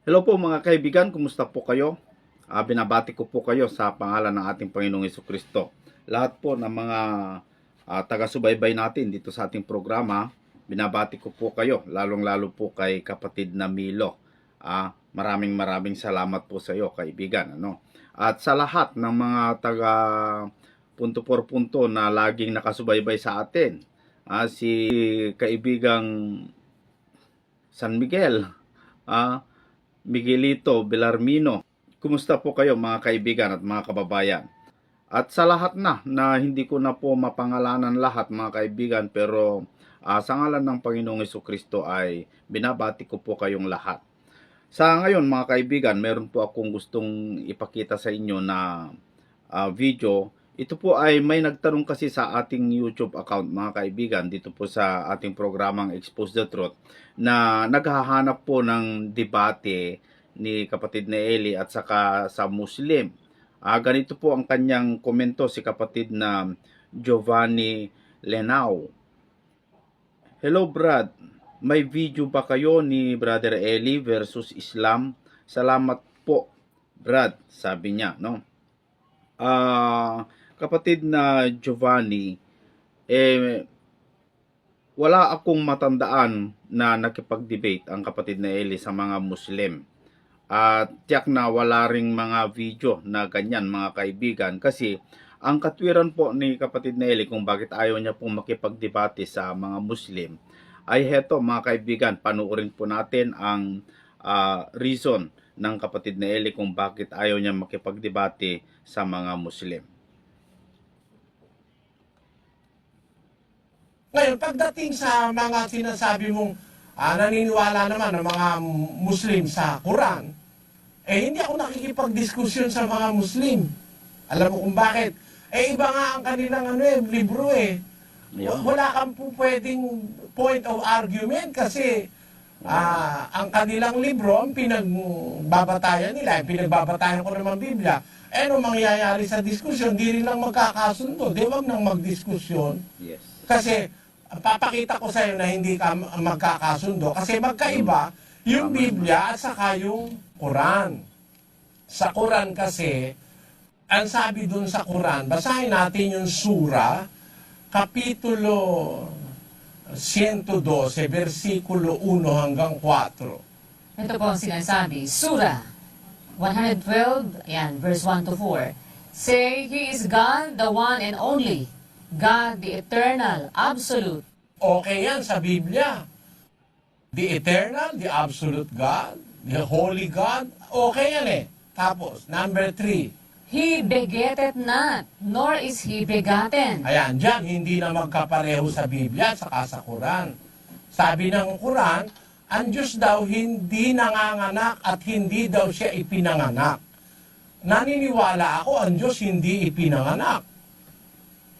Hello po mga kaibigan, kumusta po kayo? Binabati ko po kayo sa pangalan ng ating Panginoong Jesucristo. Lahat po ng mga taga-subaybay natin dito sa ating programa, binabati ko po kayo, lalong-lalo po kay kapatid na Milo. Maraming salamat po sa iyo kaibigan. At sa lahat ng mga taga punto por punto na laging nakasubaybay sa atin, si kaibigang San Miguel, Miguelito Belarmino. Kumusta po kayo mga kaibigan at mga kababayan? At sa lahat na hindi ko na po mapangalanan lahat mga kaibigan, pero sa ngalan ng Panginoong Jesucristo ay binabati ko po kayong lahat. Sa ngayon mga kaibigan, meron po akong gustong ipakita sa inyo na video. Ito po ay may nagtanong kasi sa ating YouTube account mga kaibigan, dito po sa ating programang Expose the Truth, na naghahanap po ng debate ni kapatid na Eli at saka sa Muslim. Ganito po ang kanyang komento, si kapatid na Giovanni Lenao. Hello Brad, may video ba kayo ni Brother Eli versus Islam? Salamat po Brad, sabi niya, no? Kapatid na Giovanni, wala akong matandaan na nakipag-debate ang kapatid na Eli sa mga Muslim. At tiyak na wala ring mga video na ganyan mga kaibigan, kasi ang katwiran po ni kapatid na Eli kung bakit ayaw niya pong makipagdebate sa mga Muslim ay heto mga kaibigan, panuorin po natin ang reason ng kapatid na Eli kung bakit ayaw niya makipagdebate sa mga Muslim. Ngayon, pagdating sa mga sinasabi mong naniniwala naman ng mga Muslim sa Quran, hindi ako nakikipagdiskusyon sa mga Muslim. Alam mo kung bakit? Iba nga ang kanilang libro Wala kang po pwedeng point of argument kasi ang kanilang libro, ang pinagbabatayan nila, pinagbabatayan ko naman Biblia, ano mangyayari sa diskusyon, di rin lang magkakasundo, di wag nang magdiskusyon. Yes. Kasi papakita ko sa iyo na hindi ka magkakasundo kasi magkaiba yung Biblia at saka yung Quran. Sa Quran kasi, ang sabi dun sa Quran, basahin natin yung Surah, Kapitulo 112, versikulo 1 hanggang 4. Ito po ang sinasabi, Surah 112, ayan, verse 1 to 4. Say, He is God, the one and only, God, the eternal, absolute. Okay yan sa Biblia. The eternal, the absolute God, the holy God, okay yan Tapos, number 3. He begetteth not, nor is He begotten. Ayan, dyan, hindi na magkapareho sa Biblia at saka sa Quran. Sabi ng Quran, ang Diyos daw hindi nanganganak at hindi daw siya ipinanganak. Naniniwala ako, ang Diyos hindi ipinanganak.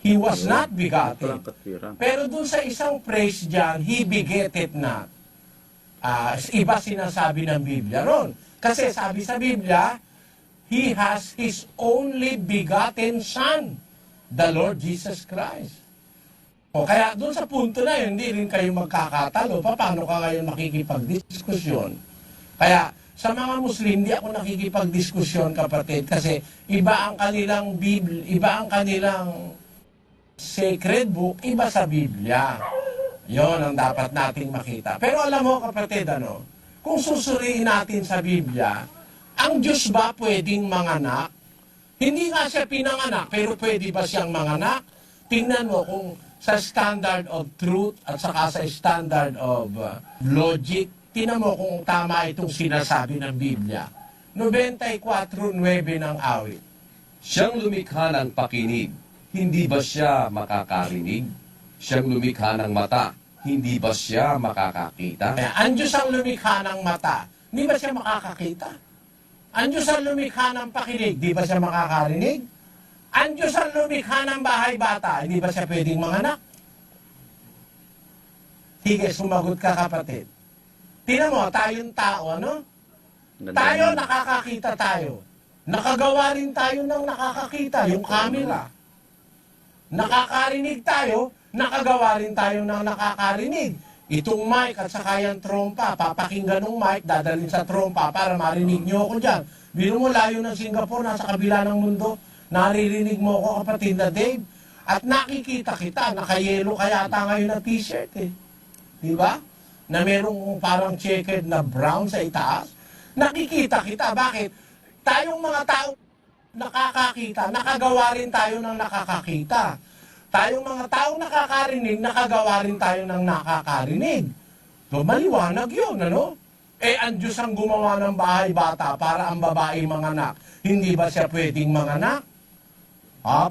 He was not begotten. Pero dun sa isang phrase dyan, He begetted not. Iba sinasabi ng Biblia ron. Kasi sabi sa Biblia, He has His only begotten Son, the Lord Jesus Christ. O kaya doon sa punto na yun, hindi rin kayo magkakatalo. Paano ka ngayon makikipagdiskusyon? Kaya sa mga Muslim, hindi ako nakikipagdiskusyon kapatid kasi iba ang kanilang Biblia, iba ang kanilang sacred book, iba sa Biblia. Yon ang dapat nating makita. Pero alam mo kapatid, kung susuriin natin sa Biblia, ang Diyos ba pwedeng manganak? Hindi nga siya pinanganak, pero pwede ba siyang manganak? Tingnan mo kung sa standard of truth at saka sa standard of logic, tingnan mo kung tama itong sinasabi ng Biblia. 94:9 ng awit. Siyang lumikha ng pakinig, hindi ba siya makakarinig? Siyang lumikha ng mata, hindi ba siya makakakita? Kaya, ang Diyos ang lumikha ng mata, hindi ba siya makakakita? Ang Diyos ang lumikha ng pakinig, di ba siya makakarinig? Ang Diyos ang lumikha ng bahay bata, hindi ba siya pwedeng manganak? Sige, sumagot ka kapatid. Tingnan mo, tayong tao, Tayo, nakakakita tayo. Nakagawa rin tayo ng nakakakita, yung camera. Nakakarinig tayo, nakagawa rin tayo ng nakakarinig. Itong mic at saka yung trompa, papakinggan ng mic, dadalhin sa trompa para marinig nyo ako dyan. Biro mo layo ng Singapore, nasa kabila ng mundo, naririnig mo ako kapatid na Dave. At nakikita kita, nakayelo kaya ata ngayon na t-shirt eh. Di ba? Na merong parang checkered na brown sa itaas. Nakikita kita. Bakit? Tayong mga tao nakakakita, nakagawa rin tayo ng nakakakita. Tayong mga taong nakakarinig, nakagawa rin tayo ng nakakarinig. So, maliwanag yun, ano? Ang Diyos ang gumawa ng bahay bata para ang babae manganak. Hindi ba siya pwedeng manganak?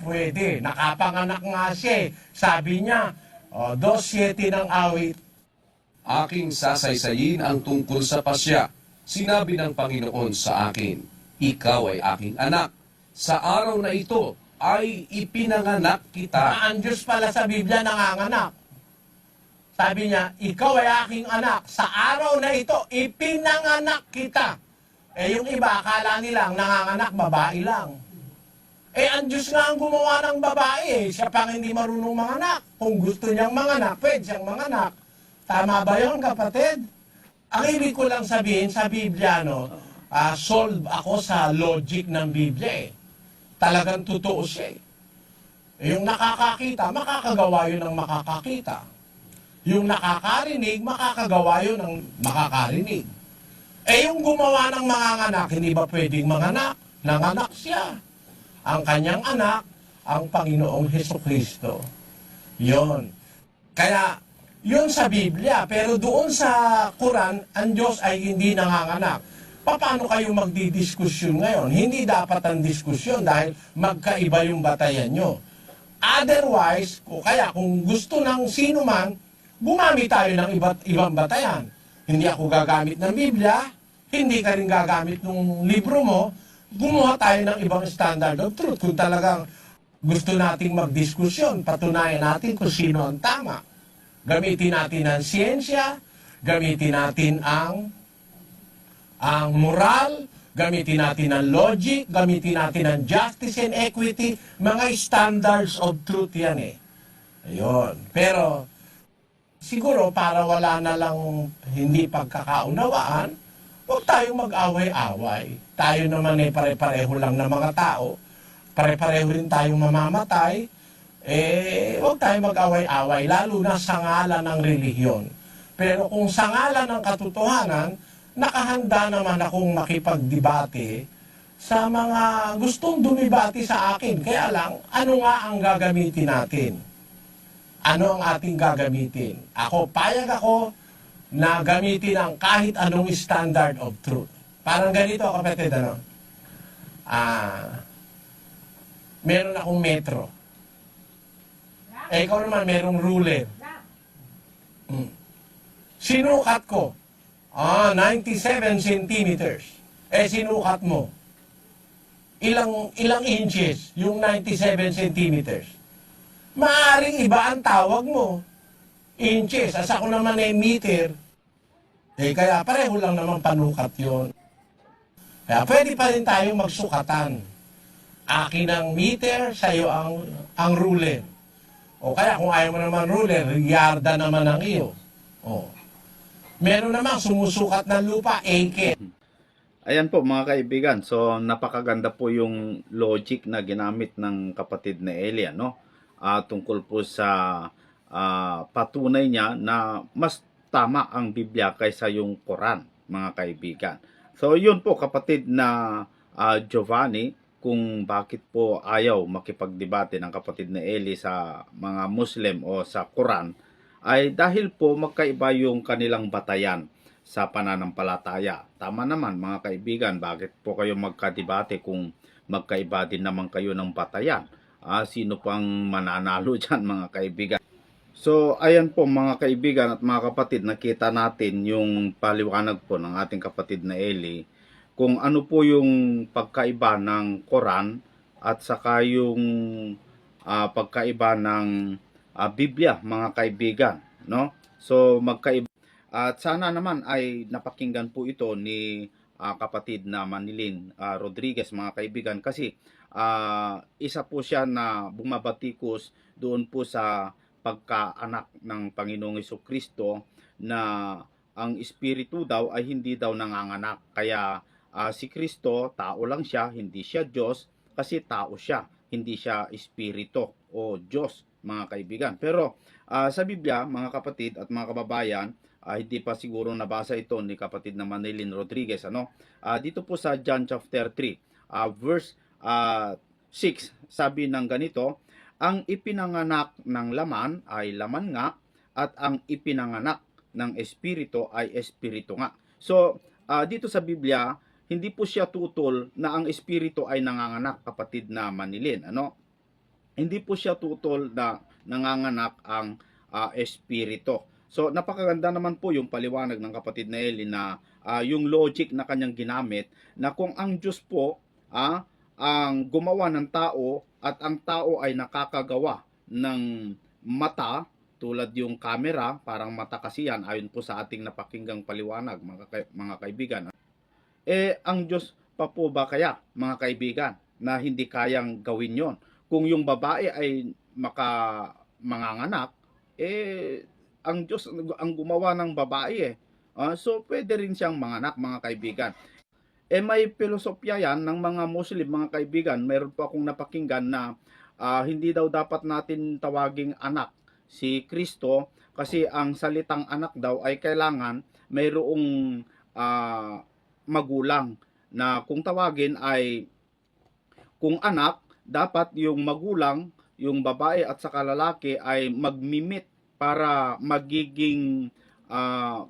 Pwede. Nakapanganak nga siya. Sabi niya, 2:7 ng awit. Aking sasaysayin ang tungkol sa pasya. Sinabi ng Panginoon sa akin, ikaw ay aking anak. Sa araw na ito ay ipinanganak kita. Ang Diyos pala sa Biblia nanganganak. Sabi niya, ikaw ay aking anak. Sa araw na ito, ipinanganak kita. Yung iba, akala nilang nanganganak, babae lang. Ang Diyos nga ang gumawa ng babae. Siya pang hindi marunong manganak. Kung gusto niyang manganak, pwede siyang manganak. Tama ba yun, kapatid? Ang ibig ko lang sabihin sa Biblia, solve ako sa logic ng Biblia. Talagang totoo siya. Yung nakakakita, makakagawa yun ng makakakita. Yung nakakarinig, makakagawa yun ng makakarinig. Yung gumawa ng manganganak, hindi ba pwedeng manganak? Nanganak siya. Ang kanyang anak, ang Panginoong Hesukristo. Yon. Kaya, yun sa Biblia. Pero doon sa Quran, ang Diyos ay hindi nanganganak. Paano kayo magdidiskusyon ngayon? Hindi dapat ang diskusyon dahil magkaiba yung batayan nyo. Otherwise, kung gusto ng sino man, gumamit tayo ng ibang batayan. Hindi ako gagamit ng Biblia, hindi ka rin gagamit ng libro mo, gumawa tayo ng ibang standard of truth. Kung talagang gusto nating magdiskusyon, patunayan natin kung sino ang tama. Gamitin natin ang siyensya, gamitin natin ang moral, gamitin natin ang logic, gamitin natin ang justice and equity, mga standards of truth yan eh. Ayun. Pero, siguro para wala na lang hindi pagkakaunawaan, huwag tayong mag-away-away. Tayo naman pare-pareho lang na mga tao. Pare-pareho rin tayong mamamatay. Huwag tayong mag-away-away, lalo na sa ngalan ng relihiyon. Pero kung sa ngalan ng katotohanan, nakahanda naman akong makipagdebate sa mga gustong dumibati sa akin. Kaya lang, ano nga ang gagamitin natin? Ano ang ating gagamitin? Payag ako na gamitin ang kahit anong standard of truth. Parang ganito, kapatid, meron akong metro. Ikaw naman, merong ruler. Sinukat ko. 97 centimeters. Sinukat mo. Ilang inches yung 97 centimeters. Maaring iba ang tawag mo. Inches. Asa ko naman meter. Kaya pareho lang naman panukat yon. Kaya pwede pa rin tayong magsukatan. Akin ang meter, sa'yo ang ruler. O kaya kung ayaw mo naman ruler, yarda naman ang iyo. Meron namang sumusukat ng lupa, acre. Ayan po mga kaibigan, so napakaganda po yung logic na ginamit ng kapatid na Elia, no? Tungkol po sa patunay niya na mas tama ang Biblia kaysa yung Quran, mga kaibigan. So yun po kapatid na Giovanni, kung bakit po ayaw makipagdebate ng kapatid na Eli sa mga Muslim o sa Quran, ay dahil po magkaiba yung kanilang batayan sa pananampalataya. Tama naman mga kaibigan, bakit po kayo magkadebate kung magkaiba din naman kayo ng batayan? Sino pang mananalo dyan mga kaibigan? So ayan po mga kaibigan at mga kapatid, nakita natin yung paliwanag po ng ating kapatid na Eli kung ano po yung pagkaiba ng Quran at saka yung pagkaiba ng Biblia mga kaibigan, no? So magkaiba. At sana naman ay napakinggan po ito ni kapatid na Manilin Rodriguez mga kaibigan, kasi isa po siya na bumabatikos doon po sa pagkaanak ng Panginoong Hesukristo na ang espiritu daw ay hindi daw nanganganak. Kaya si Kristo, tao lang siya, hindi siya Diyos, kasi tao siya, hindi siya espiritu o Diyos, mga kaibigan. Pero sa Biblia, mga kapatid at mga kababayan, hindi pa siguro nabasa ito ni kapatid na Manilin Rodriguez. Dito po sa John chapter 3, verse 6, sabi ng ganito, ang ipinanganak ng laman ay laman nga, at ang ipinanganak ng espiritu ay espiritu nga. So, dito sa Biblia, hindi po siya tutol na ang espiritu ay nanganganak, kapatid na Manilin. Hindi po siya tutol na nanganganak ang espiritu. So, napakaganda naman po yung paliwanag ng kapatid na Eli na yung logic na kanyang ginamit na kung ang Diyos po ang gumawa ng tao at ang tao ay nakakagawa ng mata, tulad yung camera, parang mata kasi yan, ayon po sa ating napakinggang paliwanag, mga kaibigan. Ang Diyos pa po ba kaya, mga kaibigan, na hindi kayang gawin yon? Kung yung babae ay manganganak, ang Diyos ang gumawa ng babae so pwede rin siyang manganak, mga kaibigan. May filosofya yan ng mga Muslim, mga kaibigan. Meron po akong napakinggan na hindi daw dapat natin tawaging anak si Kristo, kasi ang salitang anak daw ay kailangan mayroong magulang, na kung tawagin ay kung anak, dapat yung magulang, yung babae at saka lalaki ay magmimit para magiging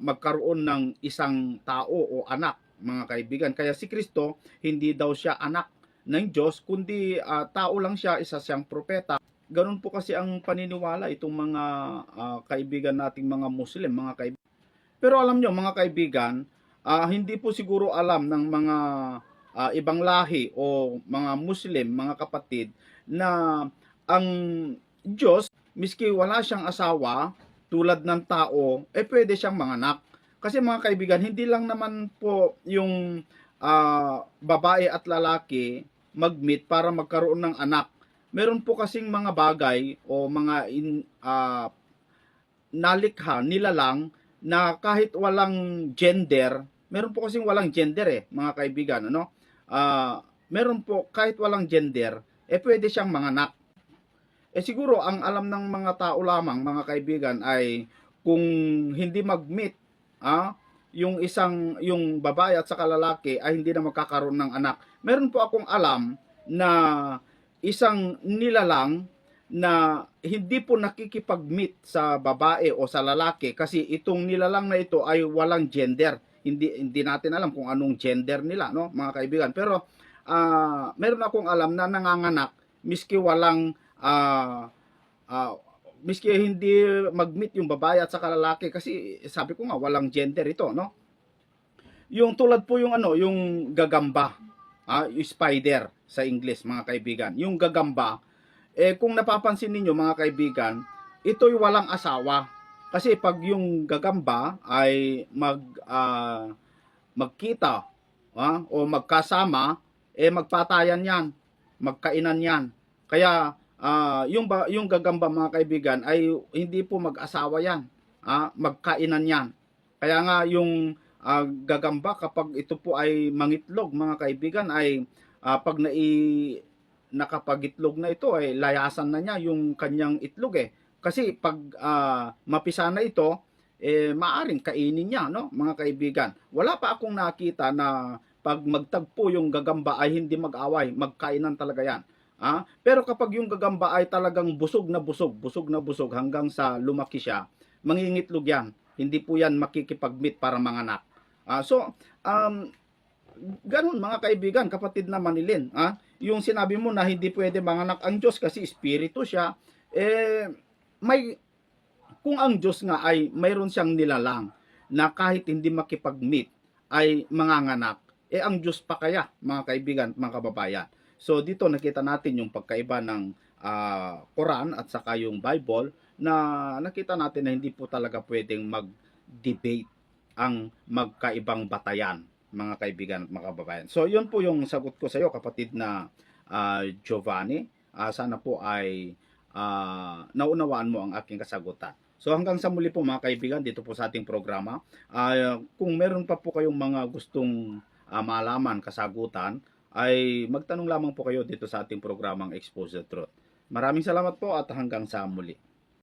magkaroon ng isang tao o anak, mga kaibigan. Kaya si Kristo, hindi daw siya anak ng Diyos, kundi tao lang siya, isa siyang propeta. Ganun po kasi ang paniniwala itong mga kaibigan nating mga Muslim, mga kaibigan. Pero alam nyo, mga kaibigan, hindi po siguro alam ng mga ibang lahi o mga Muslim, mga kapatid, na ang Diyos, miski wala siyang asawa, tulad ng tao, pwede siyang manganak. Kasi mga kaibigan, hindi lang naman po yung babae at lalaki mag-meet para magkaroon ng anak. Meron po kasing mga bagay o mga nalikha, nilalang, na kahit walang gender, meron po kasing walang gender mga kaibigan, meron po kahit walang gender, pwede siyang manganak. Siguro ang alam ng mga tao lamang, mga kaibigan, ay kung hindi mag-meet yung babae at saka lalaki ay hindi na magkakaroon ng anak. Meron po akong alam na isang nilalang na hindi po nakikipag-meet sa babae o sa lalaki, kasi itong nilalang na ito ay walang gender. Hindi natin alam kung anong gender nila, mga kaibigan. Pero meron akong alam na nanganganak miski walang miski hindi mag-meet yung babae at saka lalaki, kasi sabi ko nga walang gender ito, Yung tulad po yung yung gagamba, yung spider sa English, mga kaibigan. Yung gagamba, kung napapansin ninyo, mga kaibigan, ito'y walang asawa. Kasi pag yung gagamba ay magkita o magkasama, magpatayan yan, magkainan yan. Kaya yung gagamba, mga kaibigan, ay hindi po mag-asawa yan, magkainan yan. Kaya nga yung gagamba, kapag ito po ay mangitlog, mga kaibigan, ay pag nakapagitlog na ito, ay layasan na niya yung kanyang itlog Kasi pag mapisa na ito, maaring kainin niya, mga kaibigan. Wala pa akong nakita na pag magtagpo yung gagamba ay hindi mag-away, magkainan talaga yan. Pero kapag yung gagamba ay talagang busog na busog hanggang sa lumaki siya, mangingitlog yan. Hindi po yan makikipag-meet para manganak. Ganun, mga kaibigan, kapatid na Manilin. Yung sinabi mo na hindi pwede manganak ang Diyos kasi espiritu siya, kung ang Diyos nga ay mayroon siyang nilalang na kahit hindi makipag-meet ay manganganak, ang Diyos pa kaya, mga kaibigan, mga kababayan. So dito nakita natin yung pagkaiba ng Quran at saka yung Bible, na nakita natin na hindi po talaga pwedeng mag-debate ang magkaibang batayan, mga kaibigan at mga kababayan. So yun po yung sagot ko sa iyo, kapatid na Giovanni. Sana po ay naunawaan mo ang aking kasagutan. So hanggang sa muli po mga kaibigan dito po sa ating programa. Kung meron pa po kayong mga gustong malaman, kasagutan, ay magtanong lamang po kayo dito sa ating programang Expose the Truth. Maraming salamat po at hanggang sa muli.